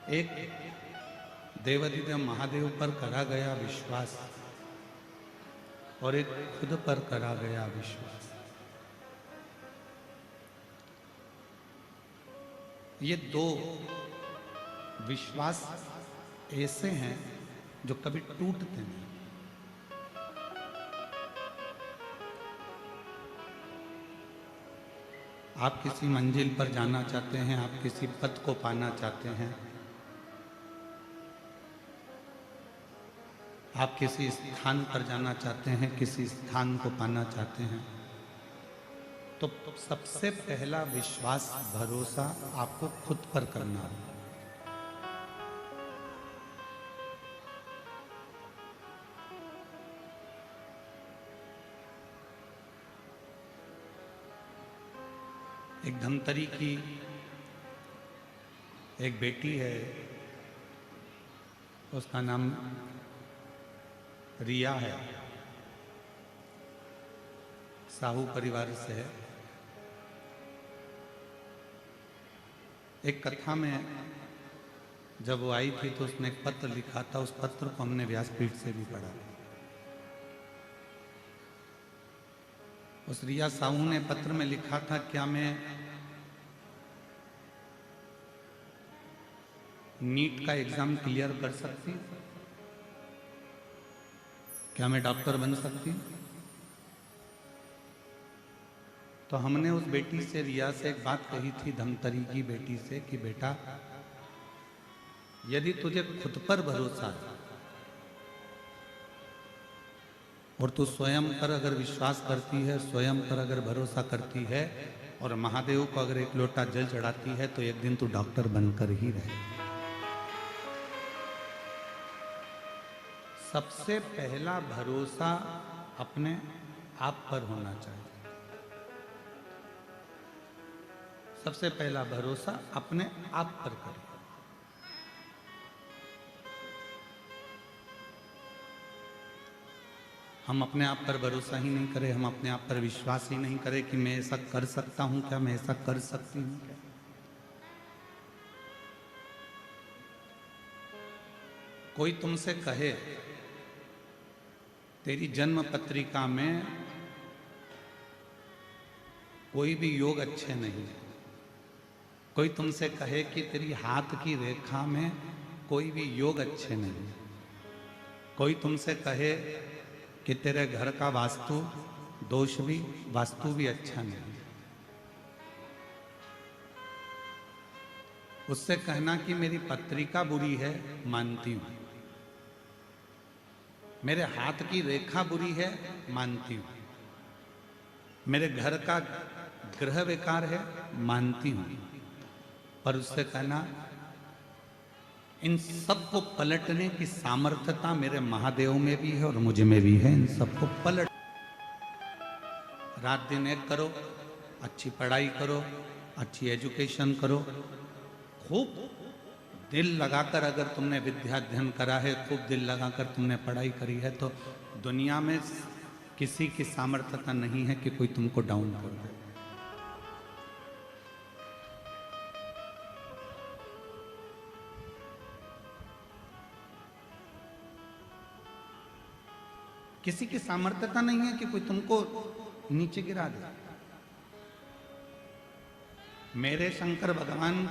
एक देवाधिदेव महादेव पर करा गया विश्वास और एक खुद पर करा गया विश्वास, ये दो विश्वास ऐसे हैं जो कभी टूटते नहीं। आप किसी मंजिल पर जाना चाहते हैं, आप किसी पद को पाना चाहते हैं, आप किसी स्थान पर जाना चाहते हैं, किसी स्थान को पाना चाहते हैं, तो सबसे पहला विश्वास भरोसा आपको खुद पर करना है। एक धमतरी की एक बेटी है, उसका नाम रिया है, साहू परिवार से है। एक कथा में जब वो आई थी तो उसने एक पत्र लिखा था, उस पत्र को हमने व्यासपीठ से भी पढ़ा। उस रिया साहू ने पत्र में लिखा था, क्या मैं नीट का एग्जाम क्लियर कर सकती, क्या मैं डॉक्टर बन सकती? तो हमने उस बेटी से, रिया से एक बात कही थी, धमतरी की बेटी से, कि बेटा यदि तुझे खुद पर भरोसा है और तू स्वयं पर अगर विश्वास करती है, स्वयं पर अगर भरोसा करती है और महादेव को अगर एक लोटा जल चढ़ाती है, तो एक दिन तू डॉक्टर बनकर ही रहे। सबसे पहला भरोसा अपने आप पर होना चाहिए। सबसे पहला भरोसा अपने आप पर करें। हम अपने आप पर भरोसा ही नहीं करें, हम अपने आप पर विश्वास ही नहीं करें कि मैं ऐसा कर सकता हूं क्या, मैं ऐसा कर सकती हूं क्या। कोई तुमसे कहे तेरी जन्म पत्रिका में कोई भी योग अच्छे नहीं, कोई तुमसे कहे कि तेरी हाथ की रेखा में कोई भी योग अच्छे नहीं, कोई तुमसे कहे कि तेरे घर का वास्तु भी अच्छा नहीं, उससे कहना कि मेरी पत्रिका बुरी है, मानती हूं, मेरे हाथ की रेखा बुरी है, मानती हूं, मेरे घर का ग्रह विकार है, मानती हूं, पर उससे कहना इन सबको पलटने की सामर्थ्यता मेरे महादेव में भी है और मुझ में भी है। इन सबको पलट, रात दिन एक करो, अच्छी पढ़ाई करो, अच्छी एजुकेशन करो, खूब दिल लगाकर अगर तुमने विद्या अध्ययन करा है, खूब दिल लगाकर तुमने पढ़ाई करी है, तो दुनिया में किसी की सामर्थ्यता नहीं है कि कोई तुमको डाउन कर दे। किसी की सामर्थ्यता नहीं है कि कोई तुमको नीचे गिरा दे। मेरे शंकर भगवान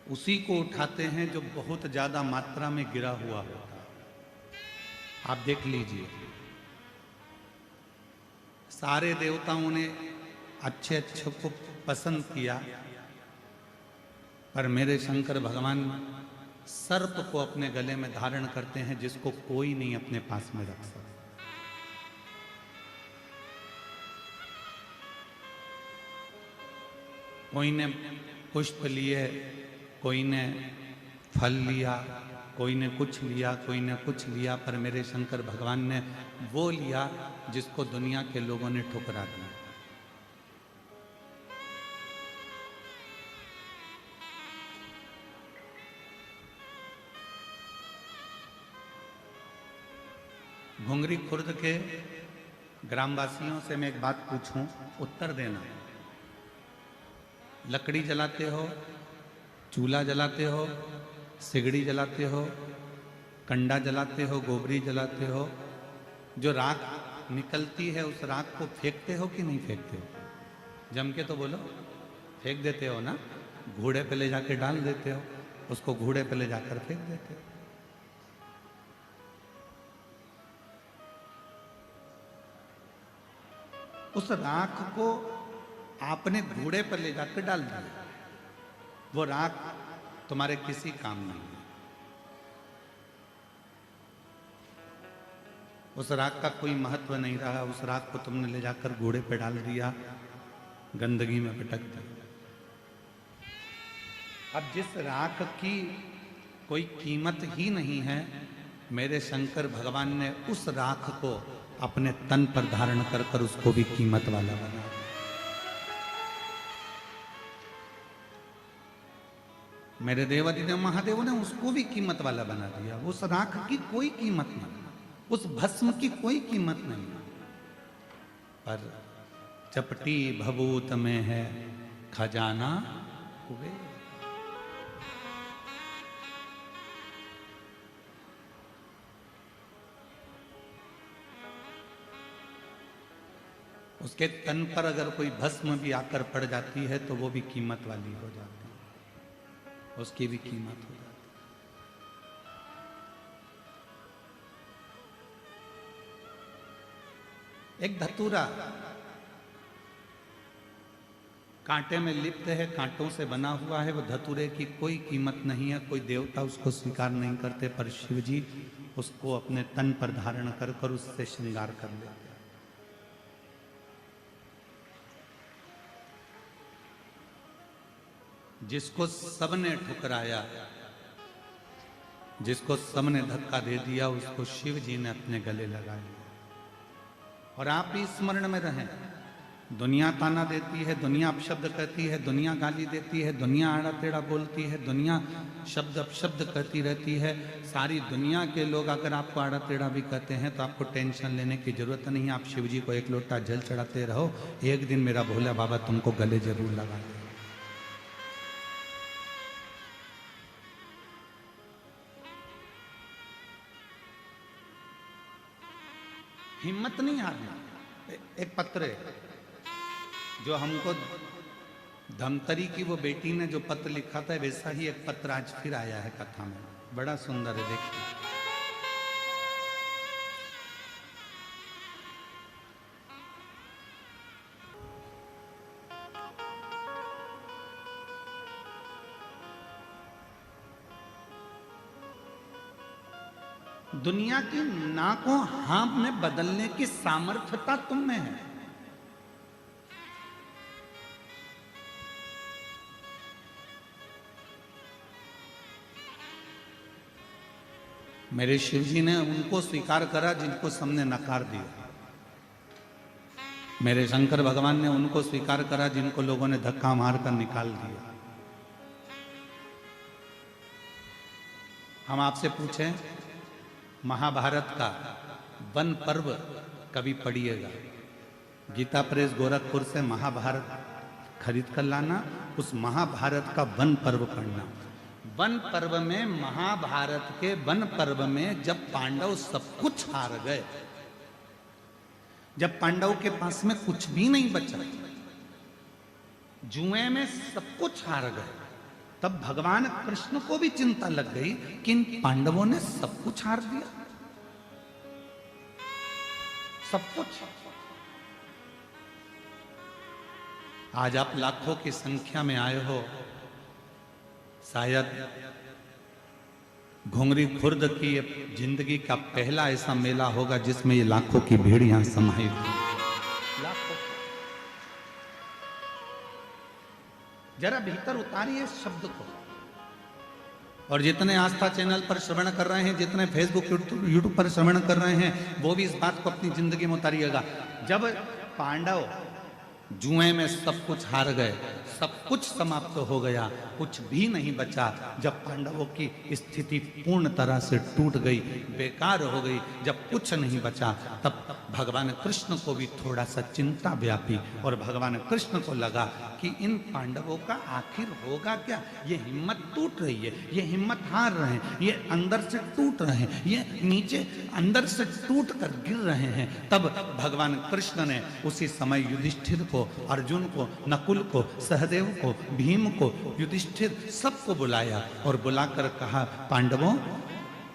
उसी को उठाते हैं जो बहुत ज्यादा मात्रा में गिरा हुआ होता है। आप देख लीजिए, सारे देवताओं ने अच्छे अच्छे को पसंद किया, पर मेरे शंकर भगवान सर्प को अपने गले में धारण करते हैं, जिसको कोई नहीं अपने पास में रख सकता। कोई ने पुष्प लिए, कोई ने फल लिया, कोई ने कुछ लिया, कोई ने कुछ लिया, पर मेरे शंकर भगवान ने वो लिया जिसको दुनिया के लोगों ने ठुकरा दिया। घुंगरी खुर्द के ग्रामवासियों से मैं एक बात पूछूं, उत्तर देना। लकड़ी जलाते हो, चूल्हा जलाते हो, सिगड़ी जलाते हो, कंडा जलाते हो, गोबरी जलाते हो, जो राख निकलती है उस राख को फेंकते हो कि नहीं फेंकते हो? जम के तो बोलो, फेंक देते हो ना? घोड़े पे ले जाके डाल देते हो, उसको घोड़े पे ले जाकर फेंक देते हो। उस राख को आपने घोड़े पर ले जाकर डाल दिया, वो राख तुम्हारे किसी काम नहीं है। उस राख का कोई महत्व नहीं रहा, उस राख को तुमने ले जाकर घोड़े पे डाल दिया, गंदगी में पटक दिया। अब जिस राख की कोई कीमत ही नहीं है, मेरे शंकर भगवान ने उस राख को अपने तन पर धारण कर कर उसको भी कीमत वाला बना। मेरे देवादिदेव महादेव ने उसको भी कीमत वाला बना दिया। उस राख की कोई कीमत नहीं, उस भस्म की कोई कीमत नहीं, पर चपटी भभूत में है खजाना हुए। उसके तन पर अगर कोई भस्म भी आकर पड़ जाती है तो वो भी कीमत वाली हो जाती है, उसकी भी कीमत हो जाती है। एक धतूरा कांटे में लिप्त है, कांटों से बना हुआ है, वो धतूरे की कोई कीमत नहीं है, कोई देवता उसको स्वीकार नहीं करते, पर शिव जी उसको अपने तन पर धारण कर कर उससे श्रृंगार कर लेते हैं। जिसको सबने ठुकराया, जिसको सबने धक्का दे दिया, उसको शिव जी ने अपने गले लगाया। और आप भी स्मरण में रहें, दुनिया ताना देती है, दुनिया अपशब्द कहती है, दुनिया गाली देती है, दुनिया आड़ा टेढ़ा बोलती है, दुनिया शब्द अपशब्द कहती रहती है। सारी दुनिया के लोग अगर आपको आड़ा टेढ़ा भी कहते हैं तो आपको टेंशन लेने की जरूरत नहीं है। आप शिव जी को एक लोटा जल चढ़ाते रहो, एक दिन मेरा भोला बाबा तुमको गले जरूर लगा दे। हिम्मत नहीं हारना। एक पत्र है जो हमको धमतरी की वो बेटी ने जो पत्र लिखा था, वैसा ही एक पत्र आज फिर आया है कथा में, बड़ा सुंदर है, देखिए। दुनिया की ना को हाँ में बदलने की सामर्थ्यता तुम में है। मेरे शिव जी ने उनको स्वीकार करा जिनको सबने नकार दिया। मेरे शंकर भगवान ने उनको स्वीकार करा जिनको लोगों ने धक्का मारकर निकाल दिया। हम आपसे पूछें, महाभारत का वन पर्व कभी पढ़िएगा। गीता प्रेस गोरखपुर से महाभारत खरीद कर लाना, उस महाभारत का वन पर्व पढ़ना। वन पर्व में, महाभारत के वन पर्व में जब पांडव सब कुछ हार गए, जब पांडव के पास में कुछ भी नहीं बचा, जुए में सब कुछ हार गए, तब भगवान कृष्ण को भी चिंता लग गई कि इन पांडवों ने सब कुछ हार दिया, सब कुछ। आज आप लाखों की संख्या में आए हो, शायद घुंगरी खुर्द की जिंदगी का पहला ऐसा मेला होगा जिसमें ये लाखों की भीड़ यहां समाई हुई। जरा भीतर उतारिए इस शब्द को। और जितने आस्था चैनल पर श्रवण कर रहे हैं, जितने फेसबुक यूट्यूब पर श्रवण कर रहे हैं, वो भी इस बात को अपनी जिंदगी में उतारिएगा। जब पांडव जुए में सब कुछ हार गए, सब कुछ समाप्त हो गया, कुछ भी नहीं बचा, जब पांडवों की स्थिति पूर्ण तरह से टूट गई, बेकार हो गई, जब कुछ नहीं बचा, तब भगवान कृष्ण को भी थोड़ा सा चिंता व्यापी और भगवान कृष्ण को लगा कि इन पांडवों का आखिर होगा क्या। ये हिम्मत टूट रही है, ये हिम्मत हार रहे हैं, ये अंदर से टूट रहे हैं, ये नीचे अंदर से टूट कर गिर रहे हैं। तब भगवान कृष्ण ने उसी समय युधिष्ठिर को, अर्जुन को, नकुल को, सहदेव को, भीम को, युधिष्ठिर सबको बुलाया और बुलाकर कहा, पांडवों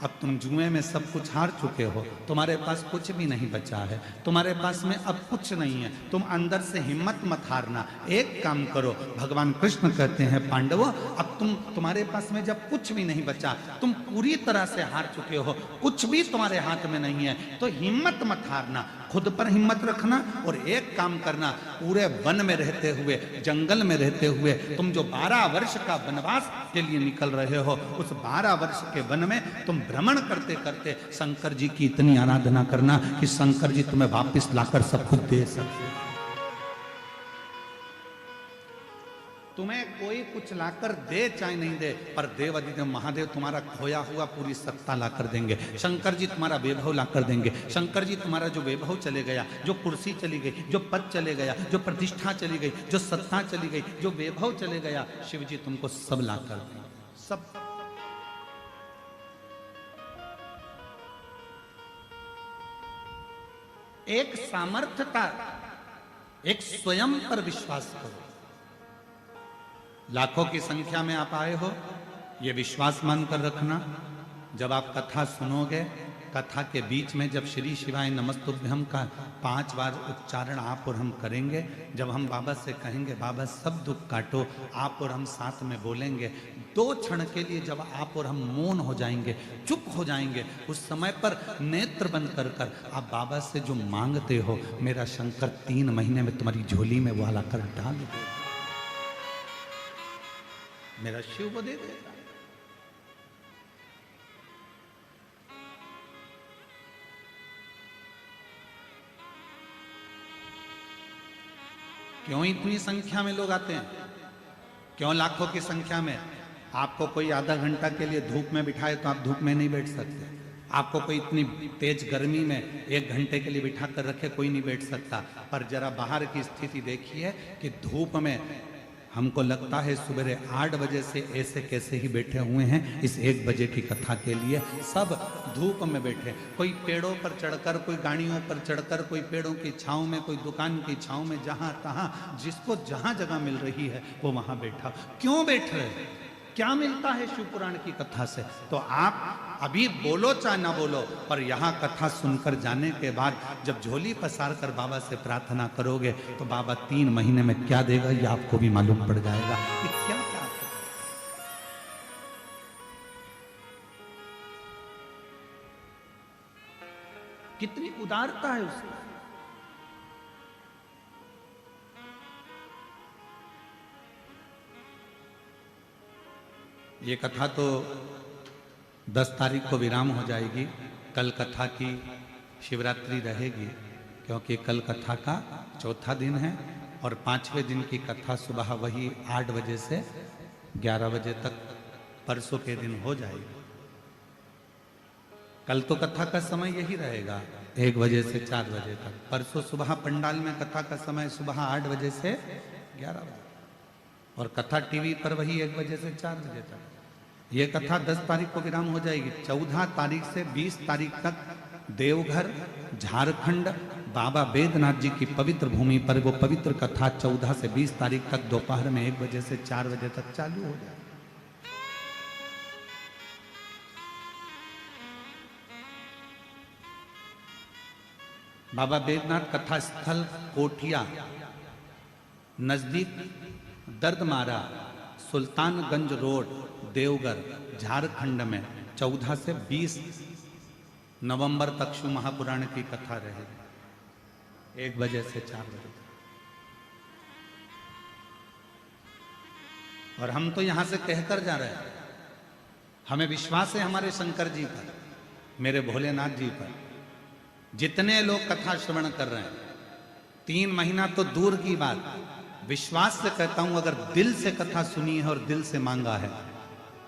अब तुम जुए में सब कुछ हार चुके हो, तुम्हारे पास कुछ भी नहीं बचा है, तुम्हारे पास में अब कुछ नहीं है, तुम अंदर से हिम्मत मत हारना। एक काम करो, भगवान कृष्ण कहते हैं पांडवों अब तुम्हारे पास में जब कुछ भी नहीं बचा, तुम पूरी तरह से हार चुके हो, कुछ भी तुम्हारे हाथ में नहीं है, तो हिम्मत मत हारना, खुद पर हिम्मत रखना और एक काम करना, पूरे वन में रहते हुए, जंगल में रहते हुए, तुम जो 12 वर्ष का वनवास के लिए निकल रहे हो, उस 12 वर्ष के वन में तुम भ्रमण करते करते शंकर जी की इतनी आराधना करना कि शंकर जी तुम्हें वापस लाकर सब कुछ दे सके। तुम्हें कोई कुछ लाकर दे चाहे नहीं दे, पर देव अधिदेव महादेव तुम्हारा खोया हुआ पूरी सत्ता लाकर देंगे। शंकर जी तुम्हारा वैभव लाकर देंगे। शंकर जी तुम्हारा जो वैभव चले गया, जो कुर्सी चली गई, जो पद चले गया, जो प्रतिष्ठा चली गई, जो सत्ता चली गई, जो वैभव चले गया, शिव जी तुमको सब लाकर देंगे, सब। एक सामर्थ्यता, एक स्वयं पर विश्वास करो। लाखों की संख्या में आप आए हो, ये विश्वास मानकर रखना, जब आप कथा सुनोगे, कथा के बीच में जब श्री शिवाय नमस्तुभ्यम का 5 बार उच्चारण आप और हम करेंगे, जब हम बाबा से कहेंगे बाबा सब दुख काटो, आप और हम साथ में बोलेंगे, 2 क्षण के लिए जब आप और हम मौन हो जाएंगे, चुप हो जाएंगे, उस समय पर नेत्र बंद कर कर आप बाबा से जो मांगते हो, मेरा शंकर 3 महीने में तुम्हारी झोली में वो ला कर डाल दे, मेरा शिव को दे देगा। क्यों इतनी संख्या में लोग आते हैं, क्यों लाखों की संख्या में? आपको कोई आधा घंटा के लिए धूप में बिठाए तो आप धूप में नहीं बैठ सकते, आपको कोई इतनी तेज गर्मी में 1 घंटे के लिए बिठा कर रखे, कोई नहीं बैठ सकता। पर जरा बाहर की स्थिति देखिए कि धूप में हमको लगता है सुबह 8 बजे से ऐसे कैसे ही बैठे हुए हैं इस 1 बजे की कथा के लिए, सब धूप में बैठे, कोई पेड़ों पर चढ़कर, कोई गाड़ियों पर चढ़कर, कोई पेड़ों की छांव में, कोई दुकान की छांव में, जहां तहां जिसको जहां जगह मिल रही है वो वहां बैठा। क्यों बैठ रहे हैं? क्या मिलता है शिव पुराण की कथा से? तो आप अभी बोलो चाहे ना बोलो, पर यहाँ कथा सुनकर जाने के बाद जब झोली पसार कर बाबा से प्रार्थना करोगे तो बाबा 3 महीने में क्या देगा ये आपको भी मालूम पड़ जाएगा कि क्या क्या। कितनी उदारता है उसकी। ये कथा तो 10 तारीख को विराम हो जाएगी, कल कथा की शिवरात्रि रहेगी, क्योंकि कल कथा का 4था दिन है और 5वें दिन की कथा सुबह वही 8 बजे से 11 बजे तक परसों के दिन हो जाएगी। कल तो कथा का समय यही रहेगा 1 बजे से 4 बजे तक, परसों सुबह पंडाल में कथा का समय सुबह 8 बजे से 11 बजे, और कथा टीवी पर वही 1 बजे से 4 बजे तक। ये कथा 10 तारीख को विराम हो जाएगी। 14 तारीख से 20 तारीख तक देवघर झारखंड बाबा बैद्यनाथ जी की पवित्र भूमि पर वो पवित्र कथा 14 से 20 तारीख तक दोपहर में 1 बजे से 4 बजे तक चालू हो जाएगी। बाबा बैद्यनाथ कथा स्थल कोठिया नजदीक दर्दमारा सुल्तानगंज रोड देवघर झारखंड में 14 से 20 नवंबर तक शिव महापुराण की कथा रहेगी 1 बजे से 4 बजे तक। और हम तो यहां से कहकर जा रहे हैं, हमें विश्वास है हमारे शंकर जी पर, मेरे भोलेनाथ जी पर। जितने लोग कथा श्रवण कर रहे हैं, 3 महीना तो दूर की बात, विश्वास से कहता हूं अगर दिल से कथा सुनी है और दिल से मांगा है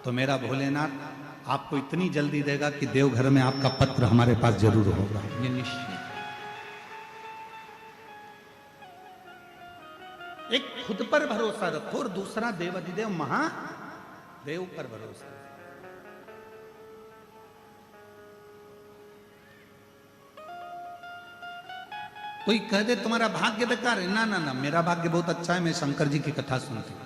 तो मेरा भोलेनाथ आपको इतनी जल्दी देगा कि देवघर में आपका पत्र हमारे पास जरूर होगा, ये निश्चित। खुद पर भरोसा रखो और दूसरा देवाधिदेव महादेव पर भरोसा। कोई कह दे तुम्हारा भाग्य बेकार है, ना ना ना, मेरा भाग्य बहुत अच्छा है, मैं शंकर जी की कथा सुनती हूँ।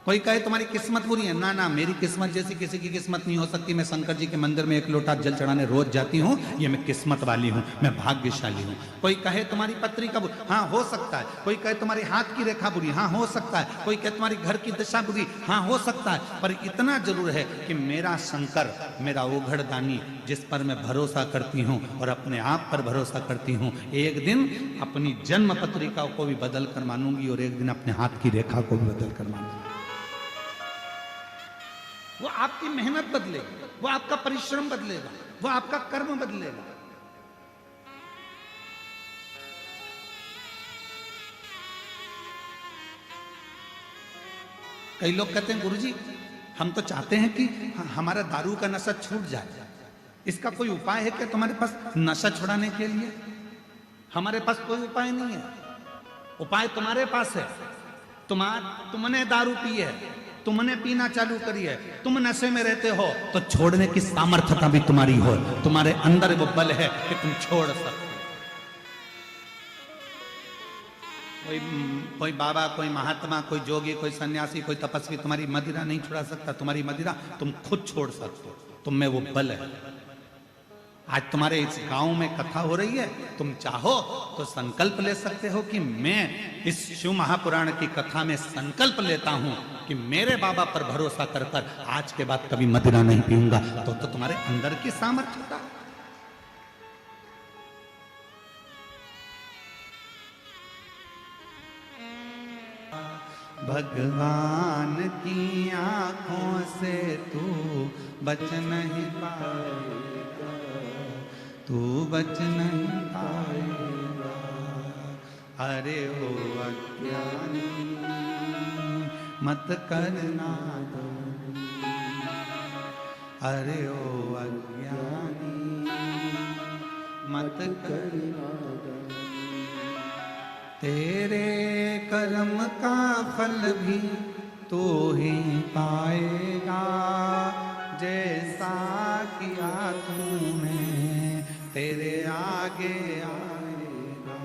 कोई कहे तुम्हारी किस्मत बुरी है, ना ना, मेरी किस्मत जैसी किसी की किस्मत नहीं हो सकती, मैं शंकर जी के मंदिर में 1 लोटा जल चढ़ाने रोज जाती हूँ, ये मैं किस्मत वाली हूँ, मैं भाग्यशाली हूँ। कोई कहे तुम्हारी पत्री का बुरी, हाँ हो सकता है। कोई कहे तुम्हारी हाथ की रेखा बुरी, हाँ हो सकता है। कोई कहे तुम्हारी घर की दशा बुरी, हाँ हो सकता है। पर इतना जरूर है कि मेरा शंकर, मेरा ओघड़दानी, जिस पर मैं भरोसा करती हूँ और अपने आप पर भरोसा करती हूँ, एक दिन अपनी जन्म पत्रिका को भी बदल कर मानूंगी और एक दिन अपने हाथ की रेखा को भी बदल कर मानूंगी। वो आपकी मेहनत बदलेगी, वो आपका परिश्रम बदलेगा, वो आपका कर्म बदलेगा। कई लोग कहते हैं गुरुजी हम तो चाहते हैं कि हमारा दारू का नशा छूट जाए, इसका कोई उपाय है क्या तुम्हारे पास नशा छुड़ाने के लिए? हमारे पास कोई उपाय नहीं है। उपाय तुम्हारे पास है। तुमने दारू पी है, तुमने पीना चालू करी है, तुम नशे में रहते हो, तो छोड़ने की सामर्थ्यता भी तुम्हारी हो, तुम्हारे अंदर वो बल है कि तुम छोड़ सकते हो। कोई बाबा, कोई महात्मा, कोई जोगी, कोई सन्यासी, कोई तपस्वी तुम्हारी मदिरा नहीं छुड़ा सकता। तुम्हारी मदिरा तुम खुद छोड़ सकते हो, तुम में वो बल है। आज तुम्हारे इस गांव में कथा हो रही है, तुम चाहो तो संकल्प ले सकते हो कि मैं इस शिव महापुराण की कथा में संकल्प लेता हूं कि मेरे बाबा पर भरोसा कर कर आज के बाद कभी मदिरा नहीं पीऊंगा। तो तुम्हारे अंदर की सामर्थ्यता। भगवान की आंखों से तू बच नहीं पाएगा, तू बच नहीं पाएगा। अरे ओ अज्ञानी मत करना दो, अरे ओ अज्ञानी मत करना दो। तेरे कर्म का फल भी तू ही पाएगा, जैसा किया तूने तेरे आगे आएगा।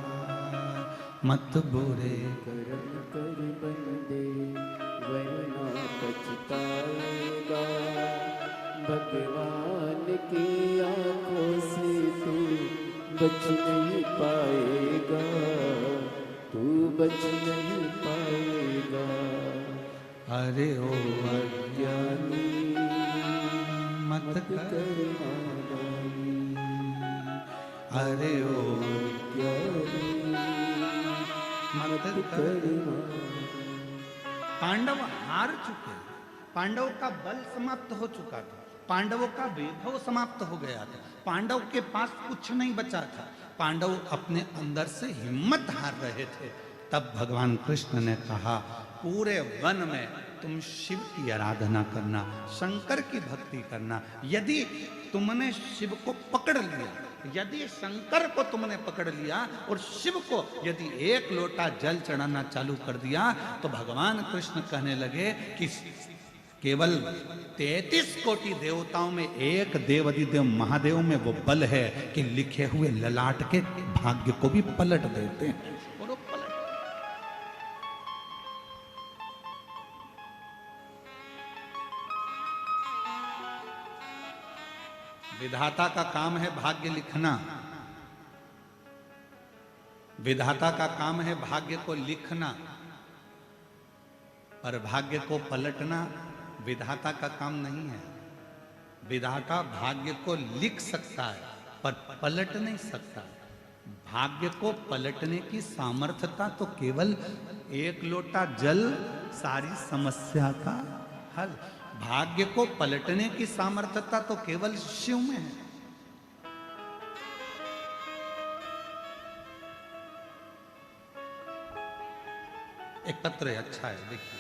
मत बुरे कर्म कर बंदे वरना पछताएगा। भगवान की आंखों से तू बच नहीं पाएगा, तू बच नहीं पाएगा। अरे ओ अज्ञानी मत करना दानी, अरे ओ अज्ञानी मत करना। पांडव हार चुके, पांडव का बल समाप्त हो चुका था, पांडवों का वैभव समाप्त हो गया था, पांडव के पास कुछ नहीं बचा था, पांडव अपने अंदर से हिम्मत हार रहे थे। तब भगवान कृष्ण ने कहा पूरे वन में तुम शिव की आराधना करना, शंकर की भक्ति करना। यदि तुमने शिव को पकड़ लिया, यदि शंकर को तुमने पकड़ लिया और शिव को यदि 1 लोटा जल चढ़ाना चालू कर दिया, तो भगवान कृष्ण कहने लगे कि केवल 33 कोटि देवताओं में एक देवाधिदेव महादेव में वो बल है कि लिखे हुए ललाट के भाग्य को भी पलट देते हैं। और वो पलट, विधाता का काम है भाग्य लिखना, विधाता का काम है भाग्य को लिखना, पर भाग्य को पलटना विधाता का काम नहीं है। विधाता भाग्य को लिख सकता है पर पलट नहीं सकता। भाग्य को पलटने की सामर्थ्यता तो केवल 1 लोटा जल सारी समस्या का हल। भाग्य को पलटने की सामर्थ्यता तो केवल शिव में है। एक पत्र है, अच्छा है, देखिए।